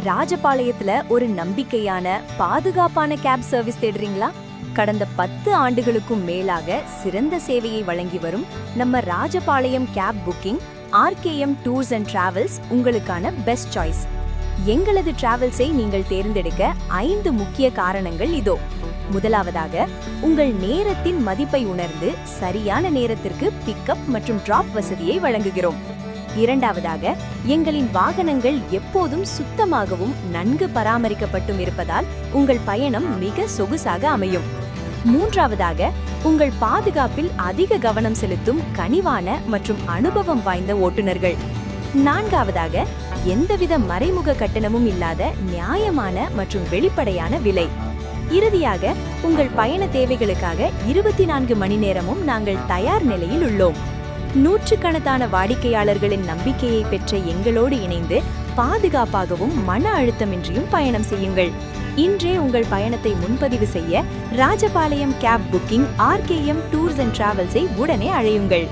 ராஜபாளையத்துல ஒரு நம்பிக்கையான பாதுகாப்பான கேப் சர்வீஸ் தேடுறீங்களா? கடந்த 10 ஆண்டுகளுக்கும் மேலாக சிறந்த சேவையை வழங்கி வரும் நம்ம Rajapalayam cab booking RKM tours and travels உங்களுக்கான பெஸ்ட் சாய்ஸ். எங்களது டிராவல்ஸை நீங்கள் தேர்ந்தெடுக்க 5 முக்கிய காரணங்கள் இதோ. முதலாவதாக, உங்கள் நேரத்தின் மதிப்பை உணர்ந்து சரியான நேரத்திற்கு பிக்கப் மற்றும் டிராப் வசதியை வழங்குகிறோம். இரண்டாவதாக, எங்களின் வாகனங்கள் எப்போதும் சுத்தமாகவும் நன்கு பராமரிக்கப்பட்டும் இருப்பதால் உங்கள் பயணம் மிக சொகுசாக அமையும். மூன்றாவதாக, உங்கள் பாதுகாப்பில் அதிக கவனம் செலுத்தும் கனிவான மற்றும் அனுபவம் வாய்ந்த ஓட்டுநர்கள். நான்காவதாக, எந்தவித மறைமுக கட்டணமும் இல்லாத நியாயமான மற்றும் வெளிப்படையான விலை. இறுதியாக, உங்கள் பயண தேவைகளுக்காக 24 மணி நேரமும் நாங்கள் தயார் நிலையில் உள்ளோம். நூற்றுக்கணக்கான வாடிக்கையாளர்களின் நம்பிக்கையை பெற்ற எங்களோடு இணைந்து பாதுகாப்பாகவும் மன அழுத்தமின்றியும் பயணம் செய்யுங்கள். இன்றே உங்கள் பயணத்தை முன்பதிவு செய்ய Rajapalayam cab booking RKM tours and டிராவல்ஸை உடனே அழையுங்கள்.